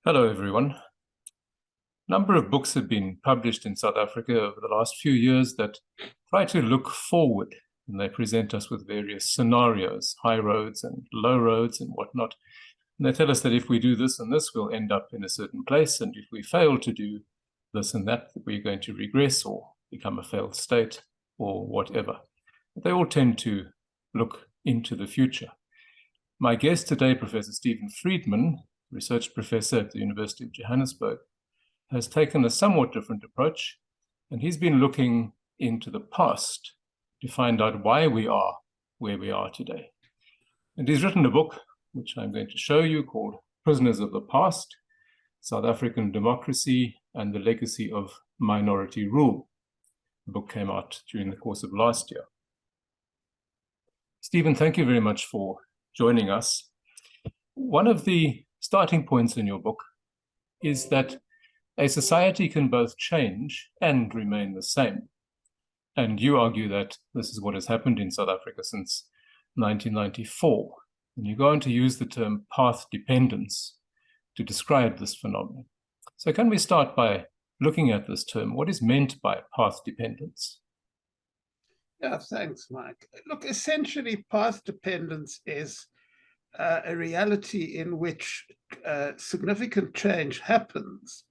Hello, everyone. A number of books have been published in South Africa over the last few years that try to look forward, and they present us with various scenarios, high roads and low roads and whatnot. And they tell us that if we do this and this, we'll end up in a certain place, and if we fail to do this and that, we're going to regress or become a failed state or whatever. But they all tend to look into the future. My guest today, Professor Stephen Friedman, research professor at the University of Johannesburg, has taken a somewhat different approach, and he's been looking into the past to find out why we are where we are today. And he's written a book, which I'm going to show you, called Prisoners of the Past, South African Democracy and the Legacy of Minority Rule. The book came out during the course of last year. Stephen, thank you very much for joining us. One of the starting points in your book is that a society can both change and remain the same. And you argue that this is what has happened in South Africa since 1994. And you go on to use the term path dependence to describe this phenomenon. So can we start by looking at this term? What is meant by path dependence? Yeah, thanks, Mike. Look, essentially, path dependence is a reality in which significant change happens,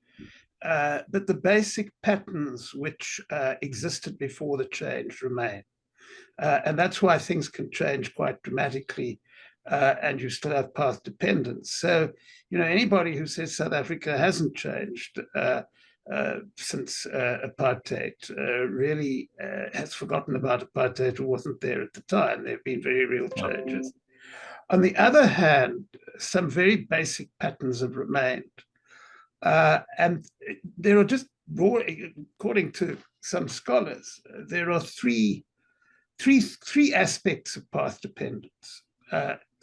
but the basic patterns which existed before the change remain. And that's why things can change quite dramatically, and you still have path dependence. So, anybody who says South Africa hasn't changed since apartheid really has forgotten about apartheid or wasn't there at the time. There have been very real changes. On the other hand, some very basic patterns have remained. And there are just, according to some scholars, there are three aspects of path dependence,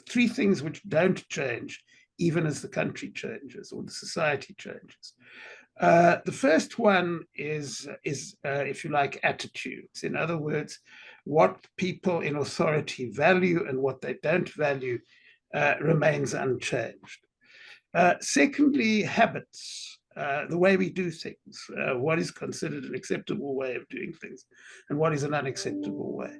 three things which don't change even as the country changes or the society changes. The first one is if you like, attitudes. In other words, what people in authority value and what they don't value remains unchanged. Secondly, habits, the way we do things, what is considered an acceptable way of doing things and what is an unacceptable way.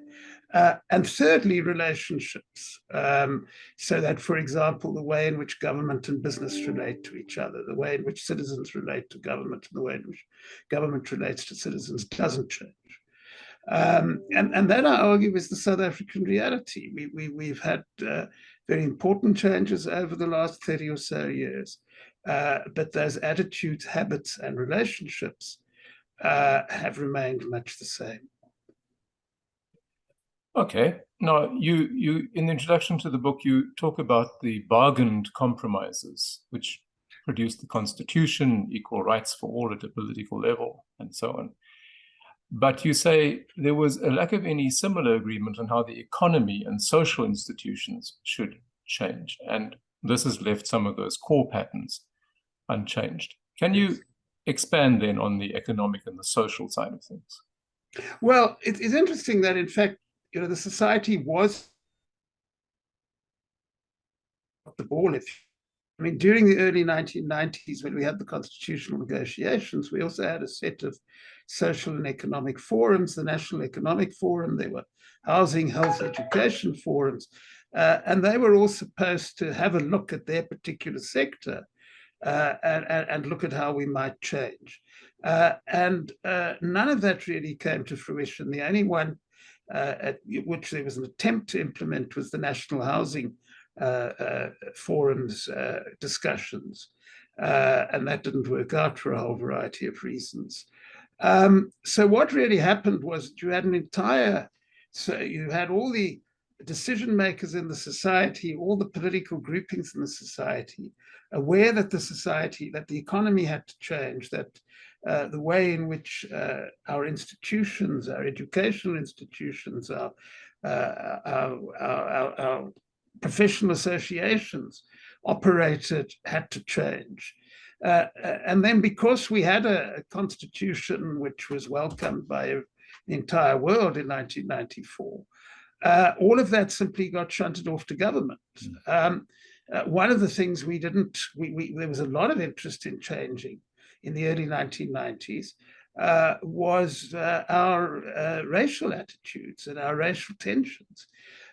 And thirdly, relationships, so that, for example, the way in which government and business relate to each other, the way in which citizens relate to government, and the way in which government relates to citizens doesn't change. And that, I argue, is the South African reality. We've had very important changes over the last 30 or so years, but those attitudes, habits, and relationships have remained much the same. Okay. Now, you in the introduction to the book, you talk about the bargained compromises, which produced the Constitution, equal rights for all at a political level, and so on. But you say there was a lack of any similar agreement on how the economy and social institutions should change. And this has left some of those core patterns unchanged. Can you expand then on the economic and the social side of things? Well, it's interesting that, in fact, the society was the ball. During the early 1990s, when we had the constitutional negotiations, we also had a set of social and economic forums, the National Economic Forum, there were housing, health, education forums, and they were all supposed to have a look at their particular sector and look at how we might change. And none of that really came to fruition. The only one at which there was an attempt to implement was the National Housing Forum's discussions, and that didn't work out for a whole variety of reasons. So what really happened was you had you had all the decision makers in the society, all the political groupings in the society, aware that the economy had to change, that the way in which our institutions, our educational institutions, our professional associations operated had to change. And then, because we had a constitution which was welcomed by the entire world in 1994, all of that simply got shunted off to government. one of the things there was a lot of interest in changing in the early 1990s was our racial attitudes and our racial tensions.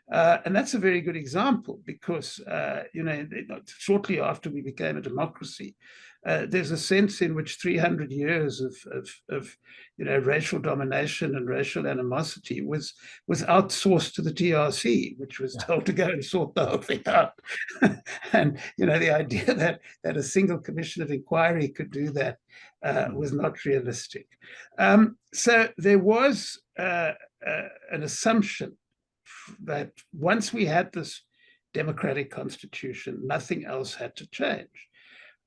And that's a very good example because, shortly after we became a democracy, there's a sense in which 300 years of racial domination and racial animosity was outsourced to the TRC, which was told to go and sort the whole thing out. And the idea that a single commission of inquiry could do that was not realistic. So there was an assumption that once we had this democratic constitution, nothing else had to change.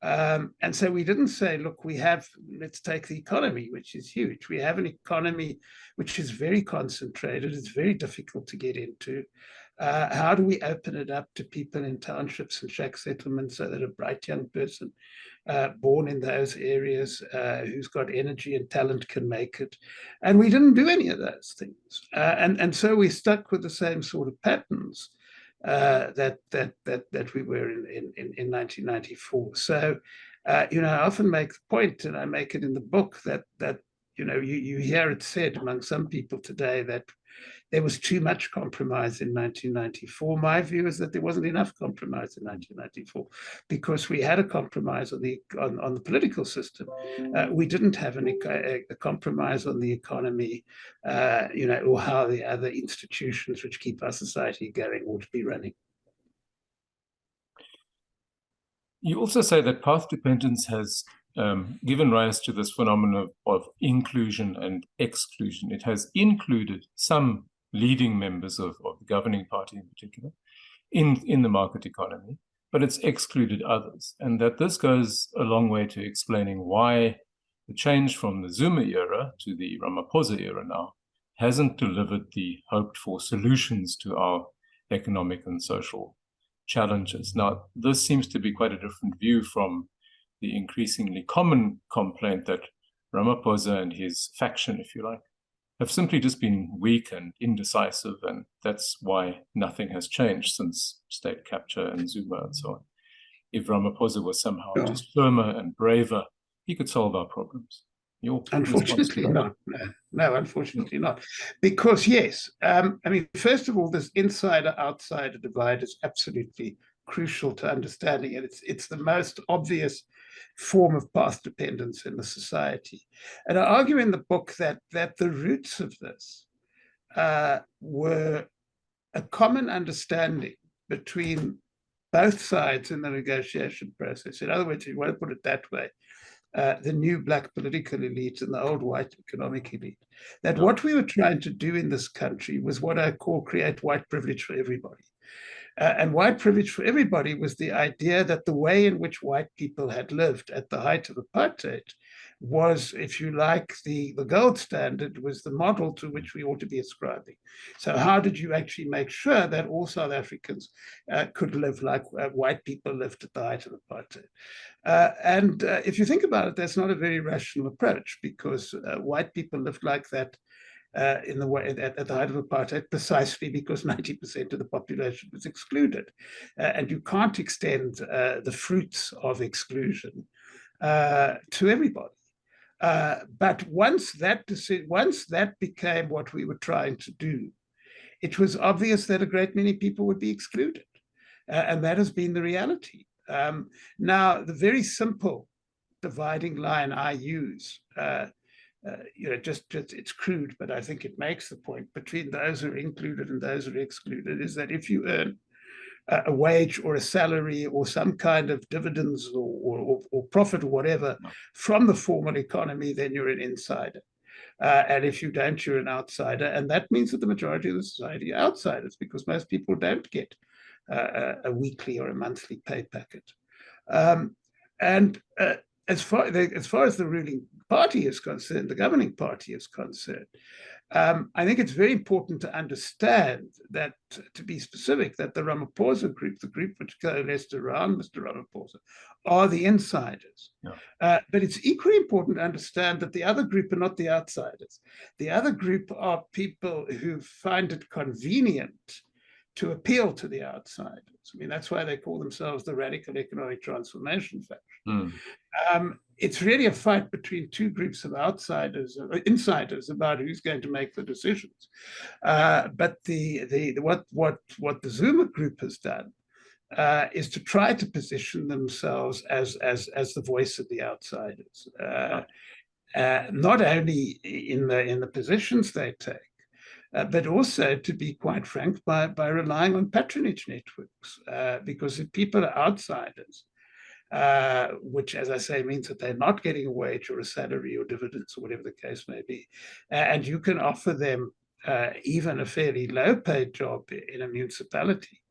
And so we didn't say, look, let's take the economy, which is huge. We have an economy which is very concentrated. It's very difficult to get into. How do we open it up to people in townships and shack settlements so that a bright young person born in those areas who's got energy and talent can make it? And we didn't do any of those things. And so we stuck with the same sort of patterns that we were in 1994. So, I often make the point, and I make it in the book, that you hear it said among some people today that there was too much compromise in 1994. My view is that there wasn't enough compromise in 1994 because we had a compromise on the political system. We didn't have a compromise on the economy, or how the other institutions which keep our society going ought to be running. You also say that path dependence has given rise to this phenomenon of inclusion and exclusion. It has included some leading members of the governing party in particular in the market economy, but it's excluded others. And that this goes a long way to explaining why the change from the Zuma era to the Ramaphosa era now hasn't delivered the hoped for solutions to our economic and social challenges. Now, this seems to be quite a different view from the increasingly common complaint that Ramaphosa and his faction, if you like, have simply just been weak and indecisive, and that's why nothing has changed since state capture and Zuma and so on. If Ramaphosa was somehow just firmer and braver, he could solve our problems. Unfortunately not. No, unfortunately not. Because yes, first of all, this insider-outsider divide is absolutely crucial to understanding it. It's the most obvious form of path dependence in the society. And I argue in the book that the roots of this were a common understanding between both sides in the negotiation process. In other words, if you want to put it that way, the new black political elite and the old white economic elite, that what we were trying to do in this country was what I call create white privilege for everybody. And white privilege for everybody was the idea that the way in which white people had lived at the height of apartheid was, if you like, the gold standard, was the model to which we ought to be ascribing. So how did you actually make sure that all South Africans could live like white people lived at the height of apartheid? And if you think about it, that's not a very rational approach, because white people lived like that in the way at the height of apartheid, precisely because 90% of the population was excluded, and you can't extend the fruits of exclusion to everybody. But once that became what we were trying to do, it was obvious that a great many people would be excluded, and that has been the reality. Now, the very simple dividing line I use, it's crude, but I think it makes the point between those who are included and those who are excluded, is that if you earn a wage or a salary or some kind of dividends or profit or whatever from the formal economy, then you're an insider. And if you don't, you're an outsider. And that means that the majority of the society are outsiders, because most people don't get a weekly or a monthly pay packet. As far as the ruling party is concerned, the governing party is concerned, I think it's very important to understand that, to be specific, that the Ramaphosa group, the group which coalesced around Mr. Ramaphosa, are the insiders. Yeah. But it's equally important to understand that the other group are not the outsiders. The other group are people who find it convenient to appeal to the outsiders. I mean, that's why they call themselves the Radical Economic Transformation Faction. It's really a fight between two groups of outsiders, insiders, about who's going to make the decisions. But what the Zuma group has done is to try to position themselves as the voice of the outsiders, not only in the positions they take, but also, to be quite frank, by relying on patronage networks. Because if people are outsiders, which, as I say, means that they're not getting a wage or a salary or dividends or whatever the case may be, and you can offer them even a fairly low-paid job in a municipality,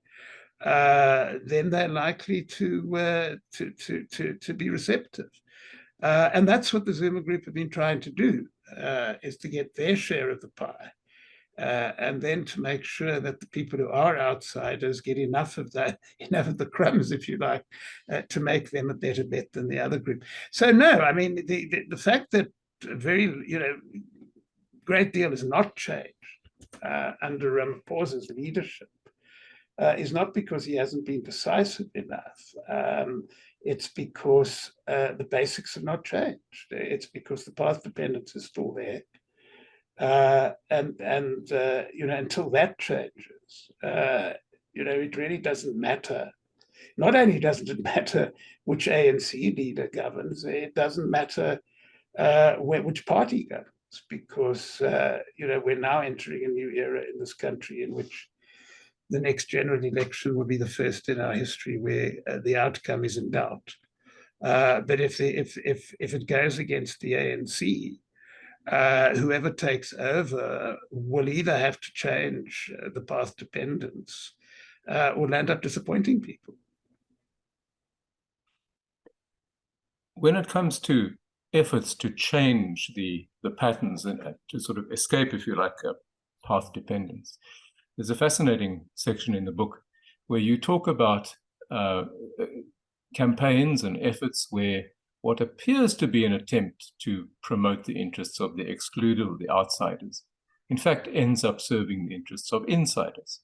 then they're likely to be receptive. And that's what the Zuma group have been trying to do, is to get their share of the pie. And then to make sure that the people who are outsiders get enough of the crumbs, if you like, to make them a better bet than the other group. So no, I mean, the fact that a very great deal has not changed under Ramaphosa's leadership is not because he hasn't been decisive enough. It's because the basics have not changed. It's because the path dependence is still there. Until that changes, it really doesn't matter. Not only doesn't it matter which ANC leader governs, it doesn't matter which party governs, because we're now entering a new era in this country in which the next general election will be the first in our history where the outcome is in doubt. But if it goes against the ANC, whoever takes over will either have to change the path dependence or will end up disappointing people. When it comes to efforts to change the patterns and to sort of escape, if you like, path dependence, there's a fascinating section in the book where you talk about campaigns and efforts where what appears to be an attempt to promote the interests of the excluded or the outsiders, in fact, ends up serving the interests of insiders.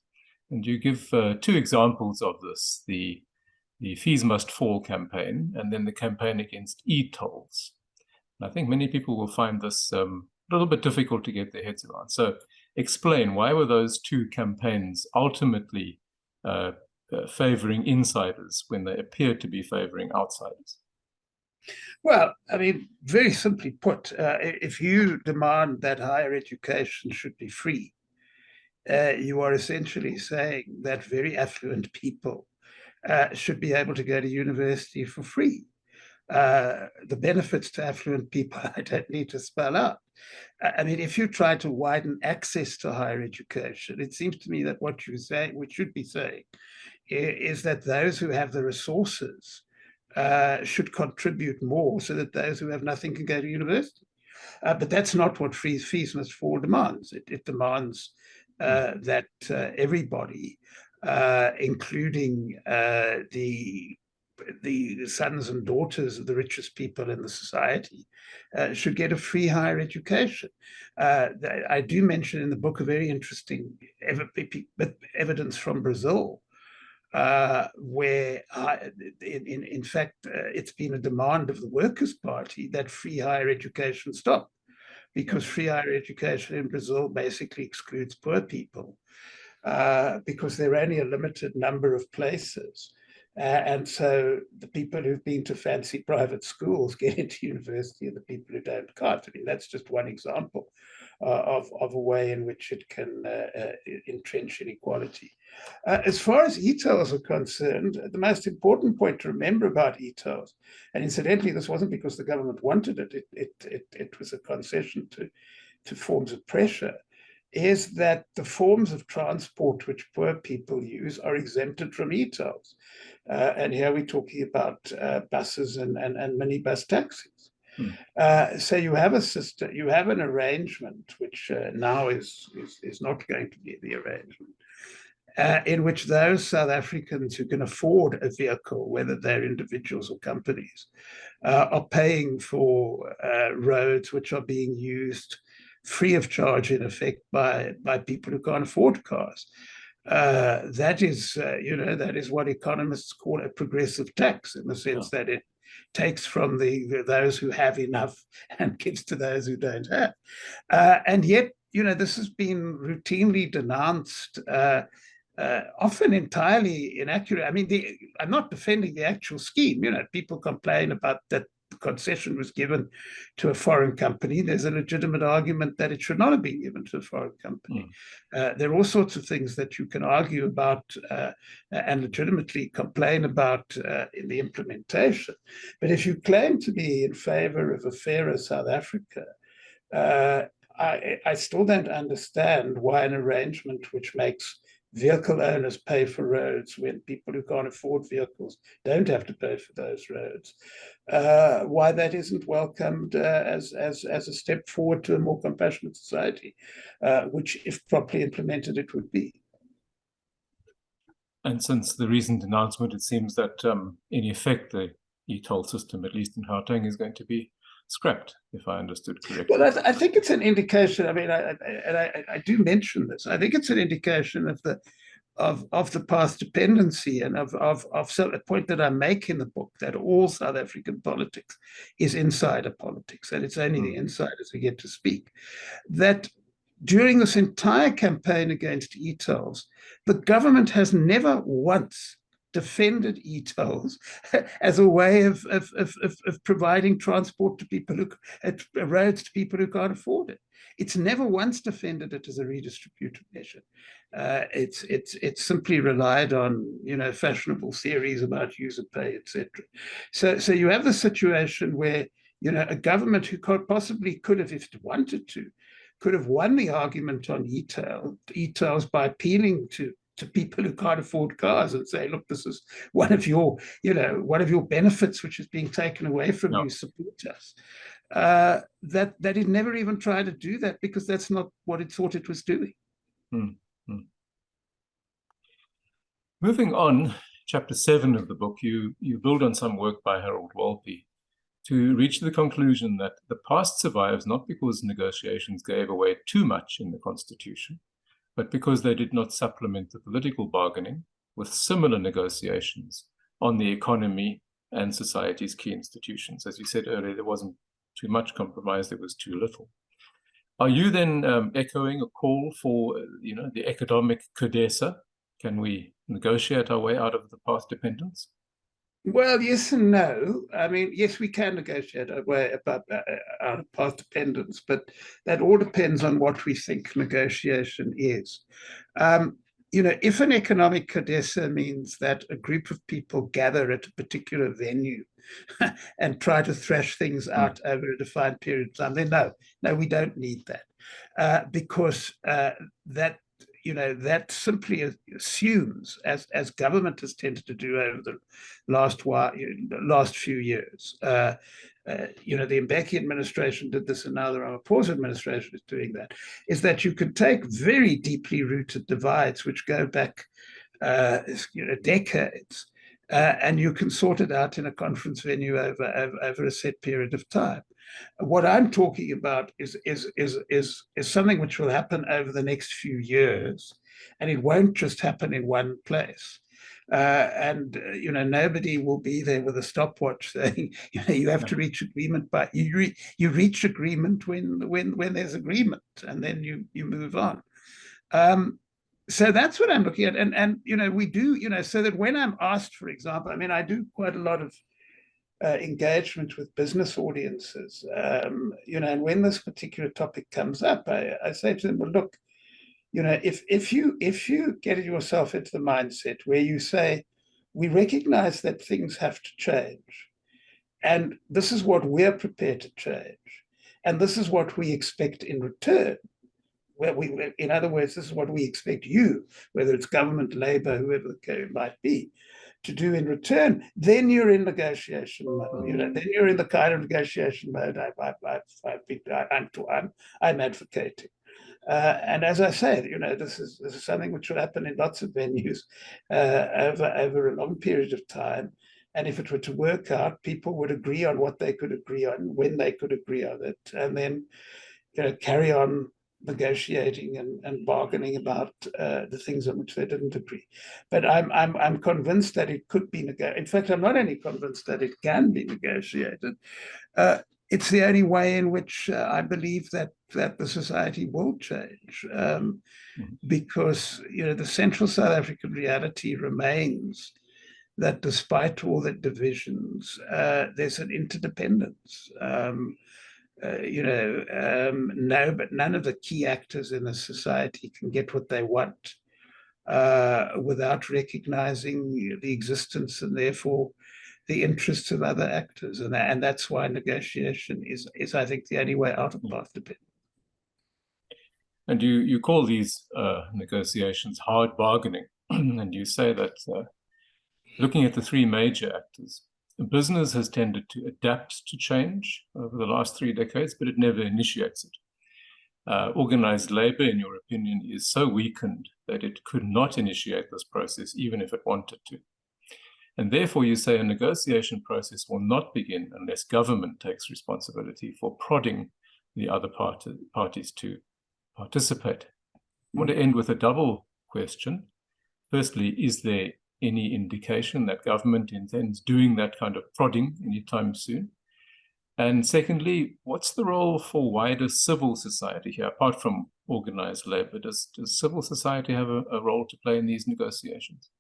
And you give two examples of this, the Fees Must Fall campaign, and then the campaign against e-tolls. And I think many people will find this a little bit difficult to get their heads around. So explain, why were those two campaigns ultimately favoring insiders when they appeared to be favoring outsiders? Well, I mean, very simply put, if you demand that higher education should be free, you are essentially saying that very affluent people should be able to go to university for free. The benefits to affluent people, I don't need to spell out. I mean, if you try to widen access to higher education, it seems to me that what you say, what should be saying, is that those who have the resources should contribute more so that those who have nothing can go to university. But that's not what Fees Must Fall demands. It demands that everybody, including the sons and daughters of the richest people in the society, should get a free higher education. I do mention in the book a very interesting evidence from Brazil, where in fact it's been a demand of the Workers' Party that free higher education stop, because free higher education in Brazil basically excludes poor people, because there are only a limited number of places. And so the people who've been to fancy private schools get into university, and the people who don't can't. I mean, that's just one example of a way in which it can entrench inequality. As far as Utiles are concerned, the most important point to remember about Utiles, and incidentally, this wasn't because the government wanted it, it was a concession to forms of pressure, is that the forms of transport which poor people use are exempted from Utiles. And here we're talking about buses and minibus taxis. So you have a system, you have an arrangement, which now is not going to be the arrangement, in which those South Africans who can afford a vehicle, whether they're individuals or companies, are paying for roads which are being used free of charge, in effect, by people who can't afford cars. that is, that is what economists call a progressive tax, in the sense that it takes from those who have enough and gives to those who don't have. And yet, this has been routinely denounced, often entirely inaccurate. I mean, I'm not defending the actual scheme. People complain about that the concession was given to a foreign company. There's a legitimate argument that it should not have been given to a foreign company. There are all sorts of things that you can argue about and legitimately complain about in the implementation. But if you claim to be in favor of a fairer South Africa, I still don't understand why an arrangement which makes vehicle owners pay for roads when people who can't afford vehicles don't have to pay for those roads, why that isn't welcomed as a step forward to a more compassionate society, which, if properly implemented, it would be. And since the recent announcement, it seems that in effect, the e-toll system, at least in Gauteng, is going to be scrapped, if I understood correctly. Well, I think it's an indication. I mean, I do mention this. I think it's an indication of the path dependency, and of a point that I make in the book, that all South African politics is insider politics, and it's only the insiders who get to speak. That during this entire campaign against e-tolls, the government has never once defended e-tolls as a way of providing transport to people roads to people who can't afford it. It's never once defended it as a redistributive measure. It's simply relied on fashionable theories about user pay, etc. So you have the situation where a government who possibly could have, if it wanted to, could have won the argument on e-tolls by appealing to people who can't afford cars and say, look, this is one of your benefits which is being taken away from you, support us. That it never even tried to do that, because that's not what it thought it was doing. Moving on, chapter 7 of the book, you build on some work by Harold Walpe to reach the conclusion that the past survives not because negotiations gave away too much in the Constitution, but because they did not supplement the political bargaining with similar negotiations on the economy and society's key institutions. As you said earlier, there wasn't too much compromise, there was too little. Are you then echoing a call for, the economic CODESA? Can we negotiate our way out of the path dependence? Well, yes and no. I mean, yes, we can negotiate our way out of path dependence, but that all depends on what we think negotiation is. If an economic CODESA means that a group of people gather at a particular venue and try to thrash things out over a defined period of time, then no, we don't need that, because that simply assumes, as government has tended to do over the last few years. The Mbeki administration did this, and now the Ramaphosa administration is doing that, is that you can take very deeply rooted divides which go back decades, and you can sort it out in a conference venue over a set period of time. What I'm talking about is something which will happen over the next few years, and it won't just happen in one place. Nobody will be there with a stopwatch saying, you have to reach agreement by you reach agreement when there's agreement, and then you move on. So that's what I'm looking at, and we do, so that when I'm asked, for example, I mean, I do quite a lot of engagement with business audiences, and when this particular topic comes up, I say to them, well, look, if you get yourself into the mindset where you say, we recognize that things have to change, and this is what we're prepared to change, and this is what we expect in return. In other words, this is what we expect you, whether it's government, labor, whoever it might be, to do in return, then you're in negotiation mode. Then you're in the kind of negotiation mode I'm advocating. And as I say, this is something which will happen in lots of venues over a long period of time. And if it were to work out, people would agree on what they could agree on, when they could agree on it, and then carry on negotiating and bargaining about the things on which they didn't agree. But I'm convinced that it could be negotiated. In fact, I'm not only convinced that it can be negotiated. It's the only way in which I believe that the society will change, because the central South African reality remains that despite all the divisions, there's an interdependence. No, but none of the key actors in a society can get what they want without recognizing the existence and therefore the interests of other actors. And that's why negotiation is I think, the only way out of PathDependence. And you call these negotiations hard bargaining, and you say that looking at the three major actors, business has tended to adapt to change over the last 3 decades, but it never initiates it. Organized labor, in your opinion, is so weakened that it could not initiate this process, even if it wanted to. And therefore, you say a negotiation process will not begin unless government takes responsibility for prodding the other parties to participate. I want to end with a double question. Firstly, is there any indication that government intends doing that kind of prodding anytime soon? And secondly, what's the role for wider civil society here, apart from organized labor? Does civil society have a role to play in these negotiations?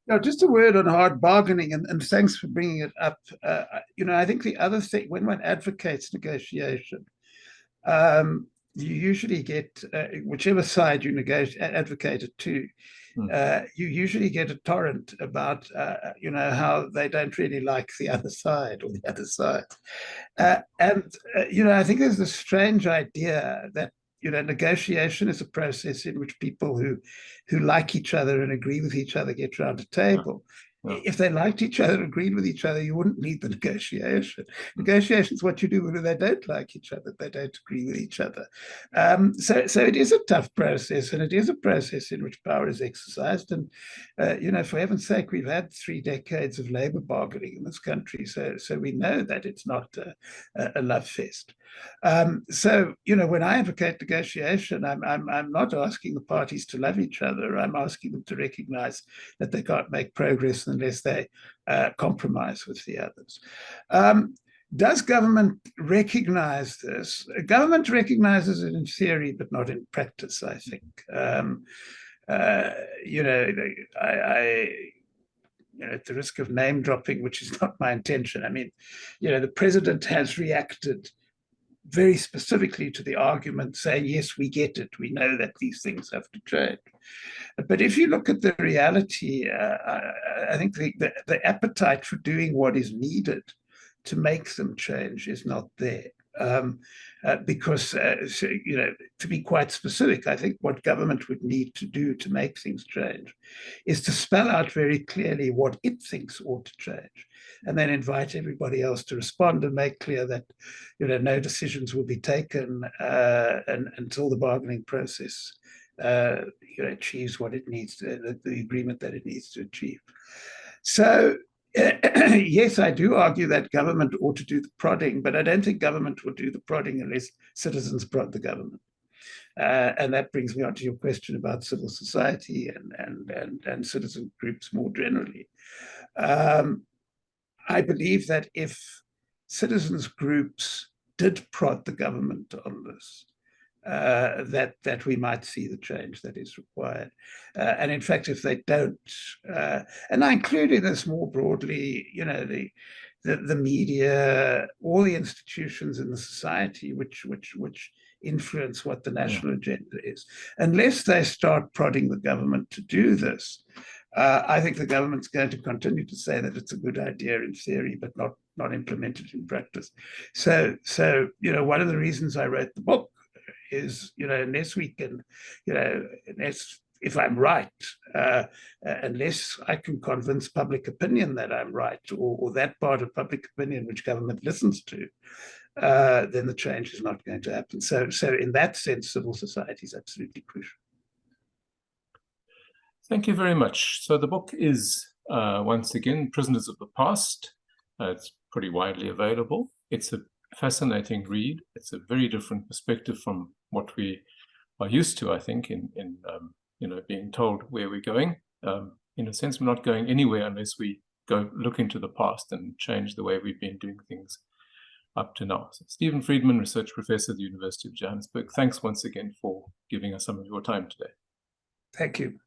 Now, just a word on hard bargaining, and thanks for bringing it up. I think the other thing, when one advocates negotiation, you usually get, whichever side you advocate it to, you usually get a torrent about, how they don't really like the other side or the other side. I think there's this strange idea that, negotiation is a process in which people who like each other and agree with each other get around a table. Yeah. If they liked each other, agreed with each other, you wouldn't need the negotiation. Negotiation is what you do when they don't like each other, they don't agree with each other. So it is a tough process, and it is a process in which power is exercised. And, for heaven's sake, we've had 3 decades of labor bargaining in this country, so we know that it's not a love fest. So, when I advocate negotiation, I'm not asking the parties to love each other. I'm asking them to recognize that they can't make progress unless they compromise with the others. Does government recognize this? Government recognizes it in theory, but not in practice, I think. At the risk of name dropping, which is not my intention, I mean, the president has reacted very specifically to the argument, saying, yes, we get it. We know that these things have to change. But if you look at the reality, I think the appetite for doing what is needed to make them change is not there. Because, to be quite specific, I think what government would need to do to make things change is to spell out very clearly what it thinks ought to change, and then invite everybody else to respond and make clear that, no decisions will be taken until the bargaining process, achieves what it needs to, the agreement that it needs to achieve. So, yes, I do argue that government ought to do the prodding, but I don't think government will do the prodding unless citizens prod the government. And that brings me on to your question about civil society and citizen groups more generally. I believe that if citizens groups did prod the government on this, that we might see the change that is required. And in fact, if they don't, and I include in this more broadly, the media, all the institutions in the society which influence what the national agenda is, unless they start prodding the government to do this, I think the government's going to continue to say that it's a good idea in theory, but not implemented in practice. So one of the reasons I wrote the book is, unless we can, unless, if I'm right, unless I can convince public opinion that I'm right, or that part of public opinion which government listens to, then the change is not going to happen. So in that sense, civil society is absolutely crucial. Thank you very much. So the book is, once again, Prisoners of the Past. It's pretty widely available. It's a fascinating read. It's a very different perspective from what we are used to, I think, in being told where we're going. In a sense, we're not going anywhere unless we go look into the past and change the way we've been doing things up to now. So Stephen Friedman, Research Professor at the University of Johannesburg, thanks once again for giving us some of your time today. Thank you.